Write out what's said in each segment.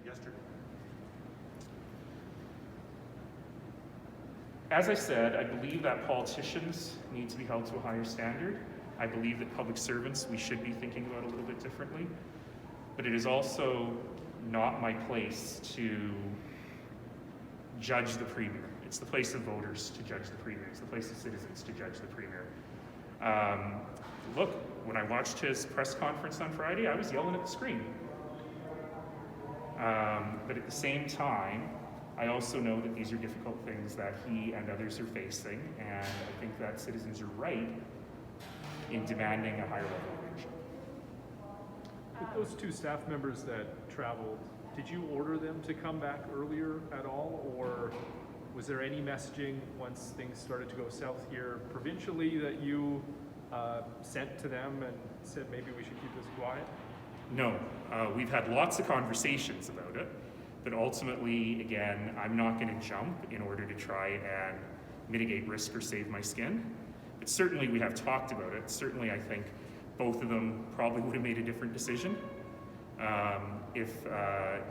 yesterday? As I said, I believe that politicians need to be held to a higher standard. I believe that public servants, we should be thinking about a little bit differently. But it is also not my place to judge the Premier. It's the place of voters to judge the Premier. It's the place of citizens to judge the Premier. Look, when I watched his press conference on Friday, I was yelling at the screen. But at the same time, I also know that these are difficult things that he and others are facing, and I think that citizens are right in demanding a higher level of leadership. With those two staff members that traveled, did you order them to come back earlier at all, or was there any messaging once things started to go south here provincially that you sent to them and said maybe we should keep this quiet? No, we've had lots of conversations about it, but ultimately, again, I'm not going to jump in order to try and mitigate risk or save my skin. But certainly we have talked about it. Certainly I think both of them probably would have made a different decision if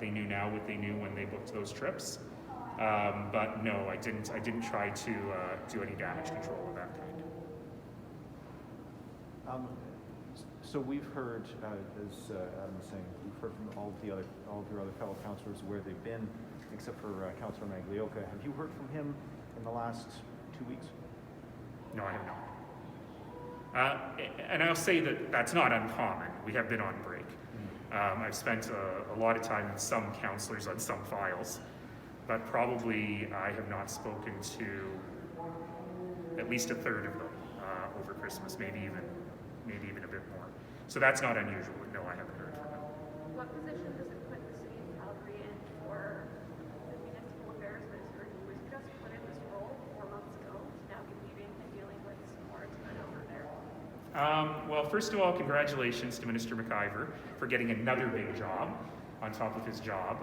they knew now what they knew when they booked those trips. But no, I didn't try to do any damage control of that kind. So we've heard, as Adam was saying, we've heard from all of your other fellow councillors where they've been, except for Councillor Maglioka. Have you heard from him in the last 2 weeks? No, I have not. And I'll say that that's not uncommon. We have been on break. I've spent a lot of time with some councillors on some files, but probably I have not spoken to at least a third of them over Christmas, maybe even a bit more. So that's not unusual, but no, I haven't heard from him. What position does it put the city of Calgary in for the municipal affairs minister who was just put in this role 4 months ago to now be leaving and dealing with some more turnover there? Well, first of all, congratulations to Minister McIver for getting another big job on top of his job.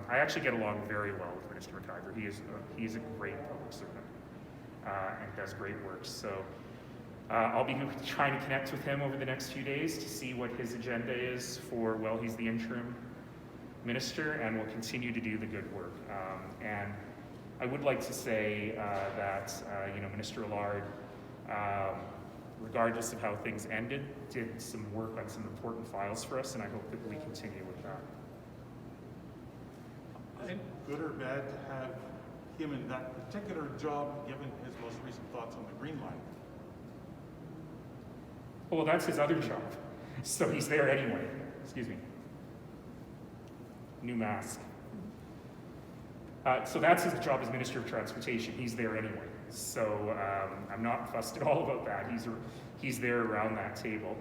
I actually get along very well with Minister McIver. He is a great public servant and does great work. So I'll be trying to connect with him over the next few days to see what his agenda is for, well, he's the interim minister and will continue to do the good work. And I would like to say that, Minister Allard, regardless of how things ended, did some work on some important files for us, and I hope that we continue with that. Is it good or bad to have him in that particular job, given his most recent thoughts on the Green Line? Well, that's his other job, so he's there anyway. Excuse me. New mask. So that's his job as Minister of Transportation. He's there anyway. So I'm not fussed at all about that. He's there around that table.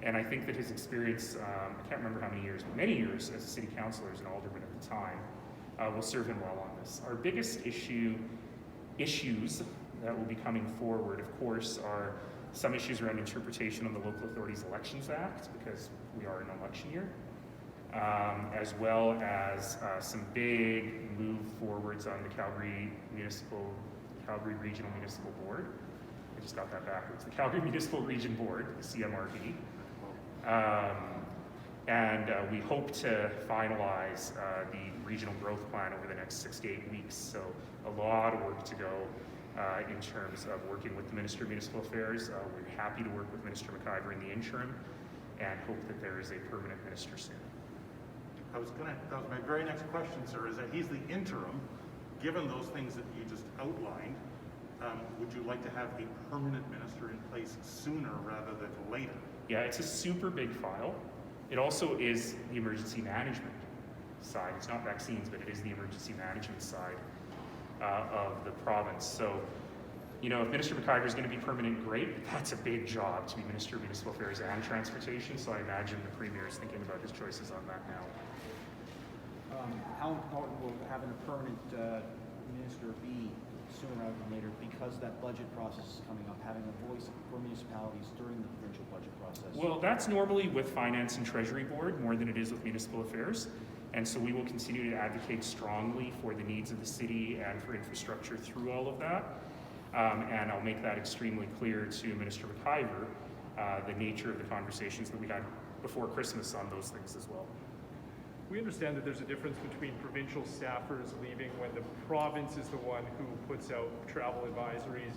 And I think that his experience, I can't remember how many years, but many years as a city councillor, as an alderman at the time, will serve him well on this. Our biggest issues that will be coming forward, of course, are some issues around interpretation on the Local Authorities Elections Act, because we are in an election year, as well as some big move forwards on the Calgary Regional Municipal Board. I just got that backwards. The Calgary Municipal Region Board, the CMRB. And we hope to finalize the regional growth plan over the next 6 to 8 weeks. So a lot of work to go in terms of working with the Minister of Municipal Affairs. We're happy to work with Minister McIver in the interim and hope that there is a permanent minister soon. That was my very next question, sir, is that he's the interim. Given those things that you just outlined, would you like to have a permanent minister in place sooner rather than later? Yeah, it's a super big file. It also is the emergency management side. It's not vaccines, but it is the emergency management side of the province. So, if Minister McIver is going to be permanent, great. That's a big job to be Minister of Municipal Affairs and Transportation. So I imagine the Premier is thinking about his choices on that now. How important will having a permanent minister be sooner rather than later, because that budget process is coming up, having a voice for municipalities during the provincial budget process? Well, that's normally with Finance and Treasury Board more than it is with Municipal Affairs. And so we will continue to advocate strongly for the needs of the city and for infrastructure through all of that. And I'll make that extremely clear to Minister McIver, the nature of the conversations that we had before Christmas on those things as well. We understand that there's a difference between provincial staffers leaving when the province is the one who puts out travel advisories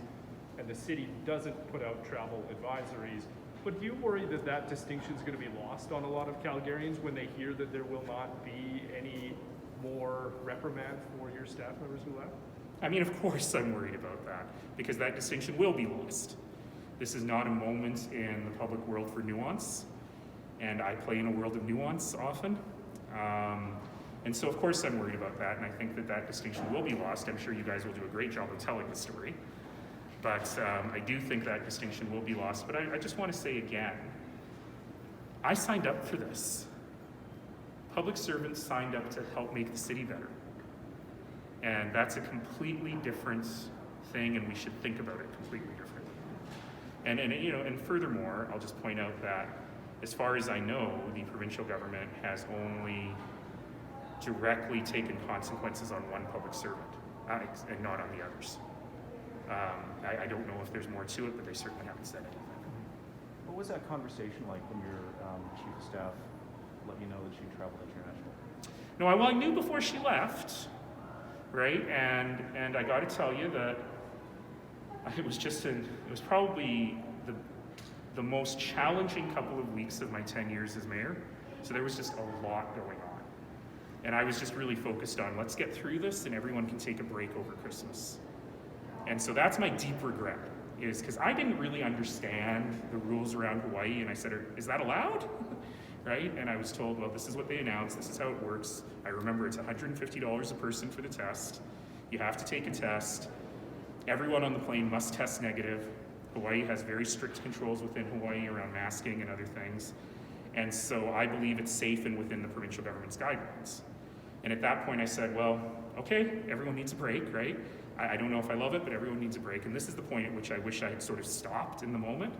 and the city doesn't put out travel advisories. But do you worry that that distinction is going to be lost on a lot of Calgarians when they hear that there will not be any more reprimand for your staff members who left? I mean, of course I'm worried about that, because that distinction will be lost. This is not a moment in the public world for nuance, and I play in a world of nuance often. And so of course I'm worried about that, and I think that that distinction will be lost. I'm sure you guys will do a great job of telling the story. But I do think that distinction will be lost. But I just want to say again, I signed up for this. Public servants signed up to help make the city better. And that's a completely different thing, and we should think about it completely differently. And furthermore, I'll just point out that as far as I know, the provincial government has only directly taken consequences on one public servant, and not on the others. I don't know if there's more to it, but they certainly haven't said anything. What was that conversation like when your chief of staff let you know that she traveled international? No, I knew before she left, right? And I got to tell you that it was probably the most challenging couple of weeks of my 10 years as mayor. So there was just a lot going on. And I was just really focused on, let's get through this and everyone can take a break over Christmas. And so that's my deep regret, is because I didn't really understand the rules around Hawaii, and I said, is that allowed? Right? And I was told, well, this is what they announced, this is how it works. I remember it's $150 a person for the test. You have to take a test. Everyone on the plane must test negative. Hawaii has very strict controls within Hawaii around masking and other things. And so I believe it's safe and within the provincial government's guidelines. And at that point I said, well, okay, everyone needs a break, right? I don't know if I love it, but everyone needs a break. And this is the point at which I wish I had sort of stopped in the moment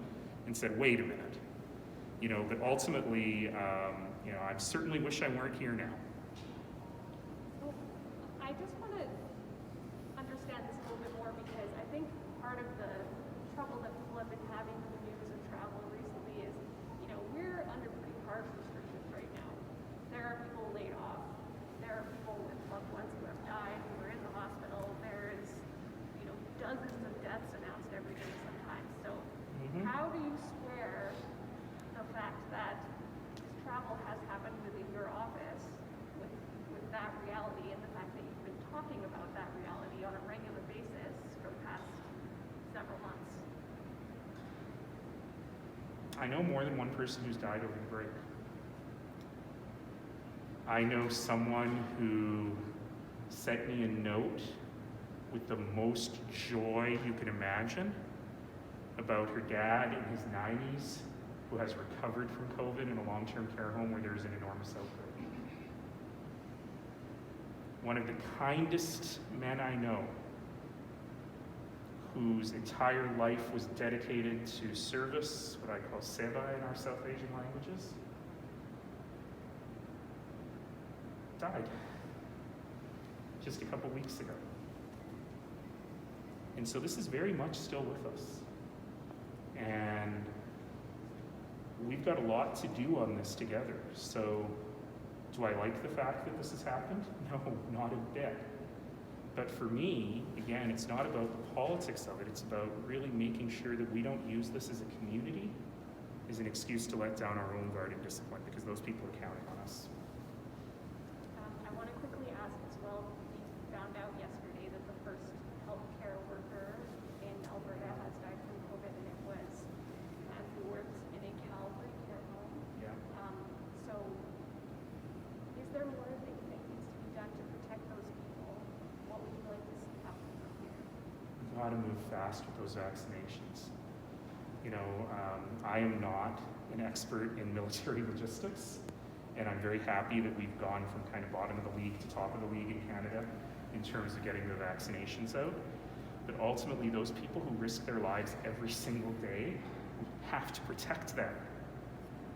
and said, wait a minute. But ultimately, I certainly wish I weren't here now. So I just want to understand this a little bit more, because I think part of the trouble that people have been having with the news of travel recently is, we're under pretty harsh restrictions right now. There are people laid off. There are people with loved ones who have died, who are in the hospital. There's, dozens of deaths announced every day sometimes. So how do you square the fact that this travel has happened within your office with that reality, and the fact that you've been talking about that reality on a regular basis for the past several months? I know more than one person who's died over the break. I know someone who sent me a note with the most joy you can imagine about her dad in his 90s who has recovered from COVID in a long-term care home where there's an enormous outbreak. One of the kindest men I know, whose entire life was dedicated to service, what I call seva in our South Asian languages, died just a couple weeks ago. And so this is very much still with us. And we've got a lot to do on this together. So do I like the fact that this has happened? No, not a bit. But for me, again, it's not about the politics of it. It's about really making sure that we don't use this as a community as an excuse to let down our own guard and discipline, because those people are counting on us. I want to quickly ask as well, we found out yesterday that the first healthcare worker in Alberta has died from COVID, and it was a man who works in a Calgary care home. Yeah. So is there more that you think needs to be done to protect those people? What would you like to see happen from here? We've got to move fast with those vaccinations. I am not an expert in military logistics, and I'm very happy that we've gone from kind of bottom of the league to top of the league in Canada in terms of getting the vaccinations out. But ultimately, those people who risk their lives every single day, we have to protect them.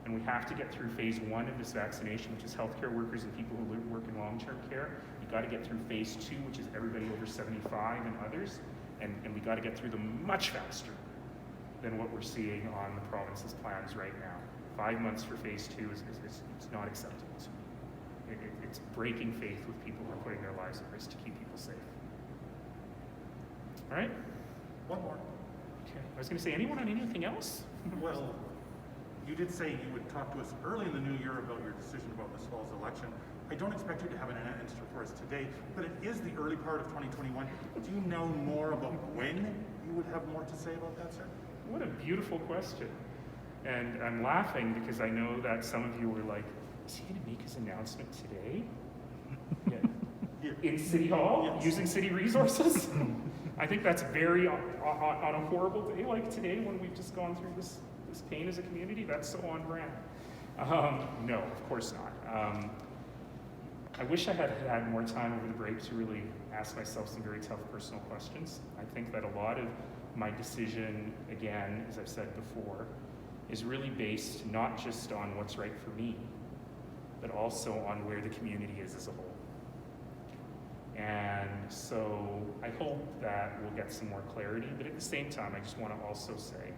And we have to get through phase 1 of this vaccination, which is healthcare workers and people who work in long-term care. You've got to get through phase 2, which is everybody over 75 and others. And we got to get through them much faster than what we're seeing on the province's plans right now. 5 months for phase 2 is not acceptable to me. it's breaking faith with people who are putting their lives at risk to keep people safe. All right? One more. Okay. I was going to say, anyone on anything else? Well, you did say you would talk to us early in the new year about your decision about this fall's election. I don't expect you to have an answer for us today, but it is the early part of 2021. Do you know more about when you would have more to say about that, sir? What a beautiful question. And I'm laughing because I know that some of you were like, is he going to make his announcement today? Yeah. In City Hall, Yes. using city resources? I think that's very, on a horrible day like today when we've just gone through this pain as a community, that's so on brand. No, of course not. I wish I had had more time over the break to really ask myself some very tough personal questions. I think that a lot of my decision, again, as I've said before, is really based not just on what's right for me, but also on where the community is as a whole. And so I hope that we'll get some more clarity, but at the same time, I just want to also say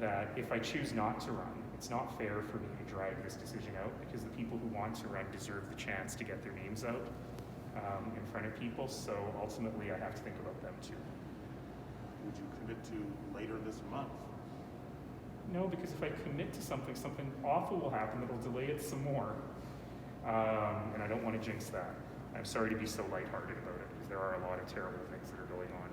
that if I choose not to run, it's not fair for me to drag this decision out because the people who want to run deserve the chance to get their names out in front of people. So ultimately, I have to think about them too. Would you commit to later this month? No, because if I commit to something, something awful will happen that'll delay it some more. And I don't want to jinx that. I'm sorry to be so lighthearted about it because there are a lot of terrible things that are going on.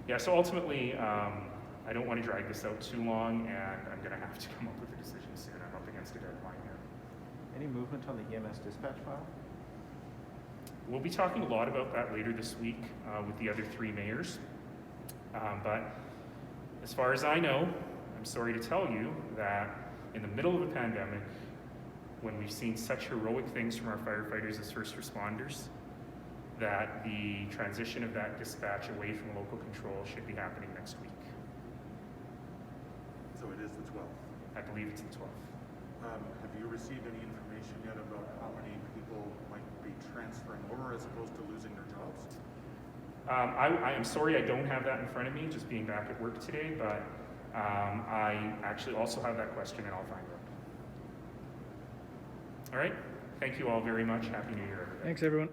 Yeah, so ultimately, I don't want to drag this out too long, and I'm going to have to come up with a decision soon. I'm up against a deadline here. Any movement on the EMS dispatch file? We'll be talking a lot about that later this week with the other 3 mayors. But as far as I know, I'm sorry to tell you that in the middle of a pandemic, when we've seen such heroic things from our firefighters as first responders, that the transition of that dispatch away from local control should be happening next week. So it is the 12th. I believe it's the 12th. Have you received any information yet about how many people might be transferring over as opposed to losing their jobs? I am sorry I don't have that in front of me, just being back at work today, but I actually also have that question and I'll find out. All right, thank you all very much. Happy New Year, everybody. Thanks, everyone.